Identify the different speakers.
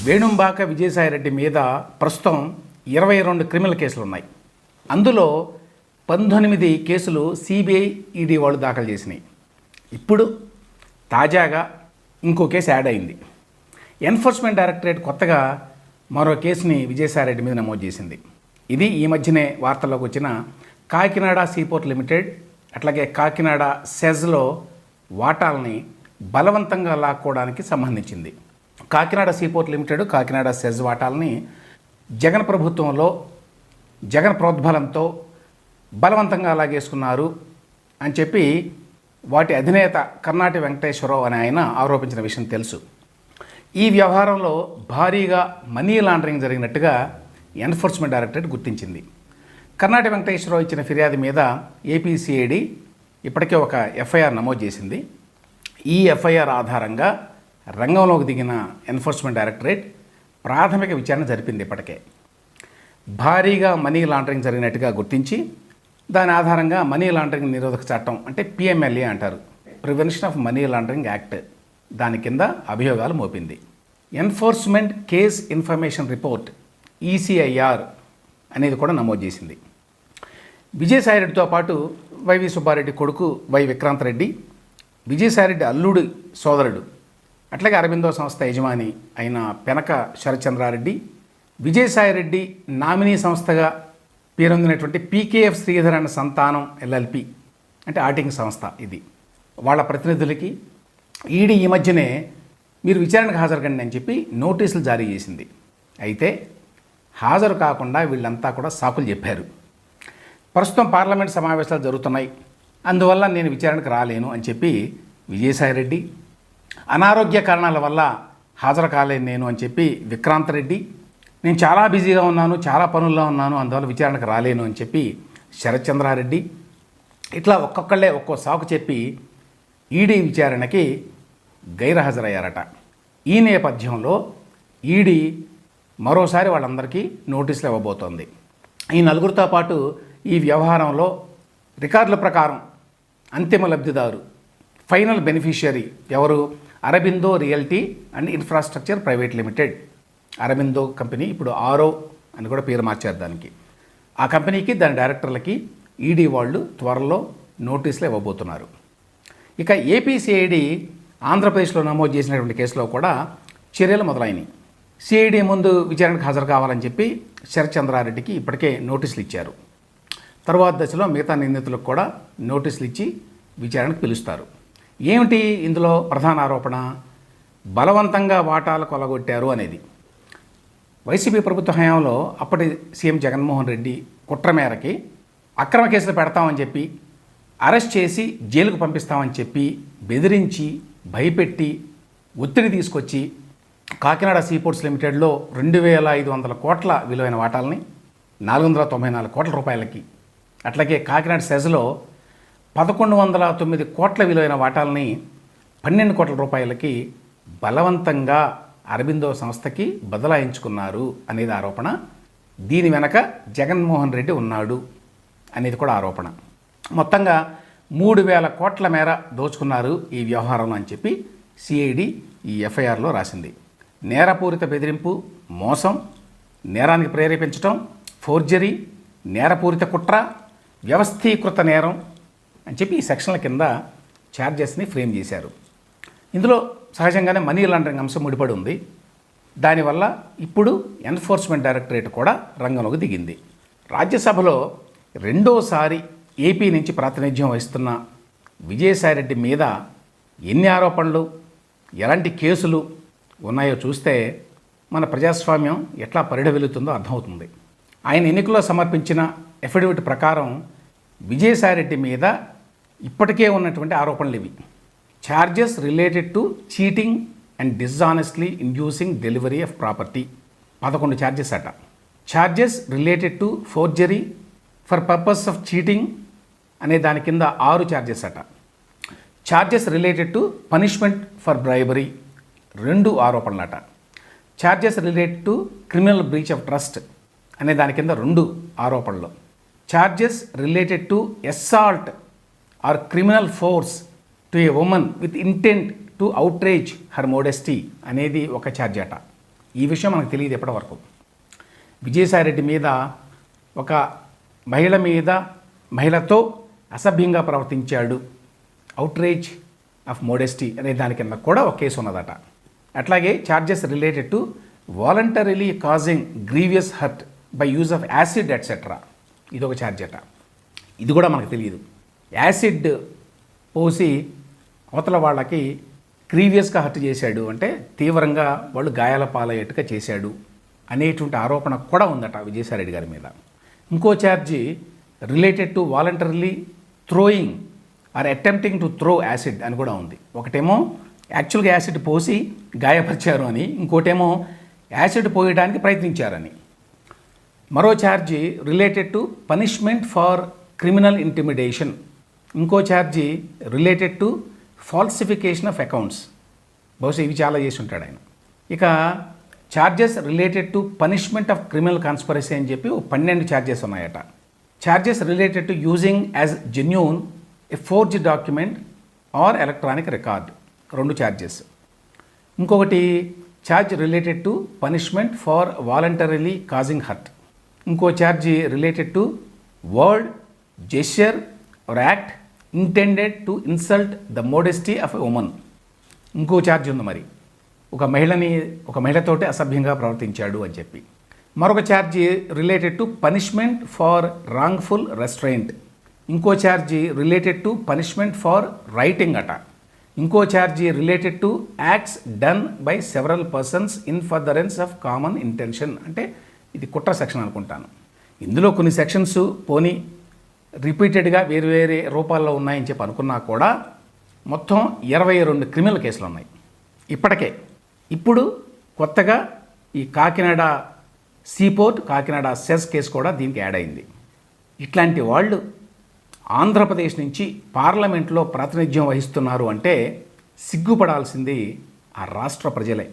Speaker 1: వేణుంబాక విజయసాయిరెడ్డి మీద ప్రస్తుతం 22 క్రిమినల్ కేసులు ఉన్నాయి. అందులో 19 కేసులు సిబిఐ ఈడీ వాళ్ళు దాఖలు చేసినాయి. ఇప్పుడు తాజాగా ఇంకో కేసు యాడ్ అయింది. ఎన్ఫోర్స్మెంట్ డైరెక్టరేట్ కొత్తగా మరో కేసుని విజయసాయిరెడ్డి మీద నమోదు చేసింది. ఇది ఈ మధ్యనే వార్తల్లోకి వచ్చిన కాకినాడ సీపోర్ట్ లిమిటెడ్ అట్లాగే కాకినాడ సెజ్లో వాటాలని బలవంతంగా లాక్కోవడానికి సంబంధించింది. Kakinada seaport limited Kakinada SEZ వాటాలని జగన్ ప్రభుత్వంలో జగన్ ప్రోద్బలంతో బలవంతంగా లాగేసుకున్నారు అని చెప్పి వాటి అధినేత కర్నాటి వెంకటేశ్వరరావు అనే ఆయన ఆరోపించిన విషయం తెలుసు. ఈ వ్యవహారంలో భారీగా మనీ లాండరింగ్ జరిగినట్టుగా ఎన్ఫోర్స్మెంట్ డైరెక్టరేట్ గుర్తించింది. కర్నాటి వెంకటేశ్వరరావు ఇచ్చిన ఫిర్యాదు మీద ఏపీసీఐడి ఇప్పటికే ఒక ఎఫ్ఐఆర్ నమోదు చేసింది. ఈ ఎఫ్ఐఆర్ ఆధారంగా రంగంలోకి దిగిన ఎన్ఫోర్స్మెంట్ డైరెక్టరేట్ ప్రాథమిక విచారణ జరిపింది. ఇప్పటికే భారీగా మనీ లాండరింగ్ జరిగినట్టుగా గుర్తించి దాని ఆధారంగా మనీ లాండరింగ్ నిరోధక చట్టం అంటే పిఎంఎల్ఏ అంటారు, prevention of money laundering act, దాని కింద అభియోగాలు మోపింది. Enforcement case information report ECIR అనేది కూడా నమోదు చేసింది. విజయసాయిరెడ్డితో పాటు వైవి సుబ్బారెడ్డి కొడుకు వై విక్రాంత్ రెడ్డి, విజయసాయిరెడ్డి అల్లుడు సోదరుడు అట్లాగే అరబిందో సంస్థ యజమాని అయిన పెనక శరత్చంద్రారెడ్డి, విజయసాయిరెడ్డి నామినీ సంస్థగా పేరొందినటువంటి పీకేఎఫ్ శ్రీధర్ అన్న సంతానం ఎల్ఎల్పి అంటే ఆడిటింగ్ సంస్థ, ఇది వాళ్ళ ప్రతినిధులకి ఈడీ ఈ మధ్యనే మీరు విచారణకు హాజరుకండి అని చెప్పి నోటీసులు జారీ చేసింది. అయితే హాజరు కాకుండా వీళ్ళంతా కూడా సాకులు చెప్పారు. ప్రస్తుతం పార్లమెంట్ సమావేశాలు జరుగుతున్నాయి, అందువల్ల నేను విచారణకు రాలేను అని చెప్పి విజయసాయిరెడ్డి, అనారోగ్య కారణాల వల్ల హాజరు కాలేను నేను అని చెప్పి విక్రాంత్ రెడ్డి, నేను చాలా బిజీగా ఉన్నాను, చాలా పనుల్లో ఉన్నాను, అందువల్ల విచారణకు రాలేను అని చెప్పి శరత్చంద్రారెడ్డి, ఇట్లా ఒక్కొక్కళ్ళే ఒక్కో సాకు చెప్పి ఈడీ విచారణకి గైర్హాజరయ్యారట. ఈ నేపథ్యంలో ఈడీ మరోసారి వాళ్ళందరికీ నోటీసులు ఇవ్వబోతోంది. ఈ నలుగురితో పాటు ఈ వ్యవహారంలో రికార్డుల ప్రకారం అంతిమ లబ్ధిదారు ఫైనల్ బెనిఫిషియరీ ఎవరు? Aurobindo realty and infrastructure private limited, Aurobindo company, ఇప్పుడు ఆరో అని కూడా పేరు మార్చారు దానికి. ఆ కంపెనీకి దాని డైరెక్టర్లకి ఈడీ వాళ్ళు త్వరలో నోటీసులు ఇవ్వబోతున్నారు. ఇక ఏపీసీఐడి ఆంధ్రప్రదేశ్లో నమోదు చేసినటువంటి కేసులో కూడా చర్యలు మొదలైనవి. సిఐడి ముందు విచారణకు హాజరు కావాలని చెప్పి శరత్చంద్రారెడ్డికి ఇప్పటికే నోటీసులు ఇచ్చారు. తరువాత దశలో మిగతా నిందితులకు కూడా నోటీసులు ఇచ్చి విచారణకు పిలుస్తారు. ఏమిటి ఇందులో ప్రధాన ఆరోపణ? బలవంతంగా వాటాలు కొలగొట్టారు అనేది. వైసీపీ ప్రభుత్వ హయాంలో అప్పటి సీఎం జగన్మోహన్ రెడ్డి కుట్ర మేరకి అక్రమ కేసులు పెడతామని చెప్పి, అరెస్ట్ చేసి జైలుకు పంపిస్తామని చెప్పి బెదిరించి, భయపెట్టి, ఒత్తిడి తీసుకొచ్చి కాకినాడ సీపోర్ట్స్ లిమిటెడ్లో 2,500 కోట్ల విలువైన వాటాలని 494 కోట్ల రూపాయలకి, అట్లాగే కాకినాడ సెజ్లో 1,109 కోట్ల విలువైన వాటాలని 12 కోట్ల రూపాయలకి బలవంతంగా అరబిందో సంస్థకి బదలాయించుకున్నారు అనేది ఆరోపణ. దీని వెనక జగన్మోహన్ రెడ్డి ఉన్నాడు అనేది కూడా ఆరోపణ. మొత్తంగా 3,000 కోట్ల మేర దోచుకున్నారు ఈ వ్యవహారంలో అని చెప్పి సిఐడి ఈ ఎఫ్ఐఆర్లో రాసింది. నేరపూరిత బెదిరింపు, మోసం, నేరానికి ప్రేరేపించడం, ఫోర్జరీ, నేరపూరిత కుట్ర, వ్యవస్థీకృత నేరం అని చెప్పి ఈ సెక్షన్ల కింద ఛార్జెస్ని ఫ్రేమ్ చేశారు. ఇందులో సహజంగానే మనీ లాండరింగ్ అంశం ముడిపడి ఉంది. దానివల్ల ఇప్పుడు ఎన్ఫోర్స్మెంట్ డైరెక్టరేట్ కూడా రంగంలోకి దిగింది. రాజ్యసభలో రెండోసారి ఏపీ నుంచి ప్రాతినిధ్యం వహిస్తున్న విజయసాయిరెడ్డి మీద ఎన్ని ఆరోపణలు, ఎలాంటి కేసులు ఉన్నాయో చూస్తే మన ప్రజాస్వామ్యం ఎట్లా పరిఢవిల్లుతుందో అర్థమవుతుంది. ఆయన ఎన్నికల్లో సమర్పించిన ఎఫిడవిట్ ప్రకారం విజయసాయిరెడ్డి మీద ఇప్పటికే ఉన్నటువంటి ఆరోపణలు ఇవి. Charges related to cheating and dishonestly inducing delivery of property 11 charges అట. Charges related to forgery for purpose of cheating అనే దాని కింద 6 ఛార్జెస్ అట. Charges related to punishment for bribery 2 ఆరోపణలట. Charges related to criminal breach of trust అనే దాని కింద 2 ఆరోపణలు. Charges related to assault or criminal force to a woman with intent to outrage her modesty అనేది ఒక ఛార్జ్ అట. ఈ విషయం మనకు తెలియదు ఎప్పటివరకు. విజయసాయిరెడ్డి మీద ఒక మహిళతో అసభ్యంగా ప్రవర్తించాడు, అవుట్రేజ్ ఆఫ్ మోడెస్టీ అనే దాని కింద కూడా ఒక కేసు ఉన్నదట. అట్లాగే charges related to voluntarily causing grievous hurt by use of acid etcetera, ఇదొక ఛార్జ్ అట. ఇది కూడా మనకు తెలియదు. యాసిడ్ పోసి అవతల వాళ్ళకి గ్రీవియస్గా హర్ట్ చేశాడు అంటే తీవ్రంగా వాళ్ళు గాయాల పాలయ్యేట్టుగా చేశాడు అనేటువంటి ఆరోపణ కూడా ఉందట విజయసాయిరెడ్డి గారి మీద. ఇంకో charge related to voluntarily throwing or attempting to throw acid అని కూడా ఉంది. ఒకటేమో యాక్చువల్గా యాసిడ్ పోసి గాయపరిచారు అని, ఇంకోటేమో యాసిడ్ పోయడానికి ప్రయత్నించారని. మరో charge related to punishment for criminal intimidation, ఇంకో charge related to falsification of accounts, బహుశా ఇవి చాలా చేసి ఉంటాడు ఆయన. ఇక charges related to punishment of criminal conspiracy అని చెప్పి 12 ఛార్జెస్ ఉన్నాయట. Charges related to using as genuine a forged document or electronic record, 2 charges. ఇంకొకటి charge related to punishment for voluntarily causing hurt, ఇంకో charge related to word, gesture or act intended to insult the modesty of a woman, ఇంకో charge ఉంది మరి, ఒక మహిళతోటి అసభ్యంగా ప్రవర్తించాడు అని చెప్పి. మరొక charge related to punishment for wrongful restraint, ఇంకో charge related to punishment for rioting అట, ఇంకో charge related to acts done by several persons in furtherance of common intention, అంటే ఇది కుట్ర సెక్షన్ అనుకుంటాను. ఇందులో కొన్ని సెక్షన్స్ పోనీ రిపీటెడ్గా వేరే రూపాల్లో ఉన్నాయని చెప్పి అనుకున్నా కూడా మొత్తం 22 క్రిమినల్ కేసులు ఉన్నాయి ఇప్పటికే. ఇప్పుడు కొత్తగా ఈ Kakinada seaport, Kakinada SEZ case కూడా దీనికి యాడ్ అయింది. ఇట్లాంటి వాళ్ళు ఆంధ్రప్రదేశ్ నుంచి పార్లమెంట్లో ప్రాతినిధ్యం వహిస్తున్నారు అంటే సిగ్గుపడాల్సింది ఆ రాష్ట్ర ప్రజలే.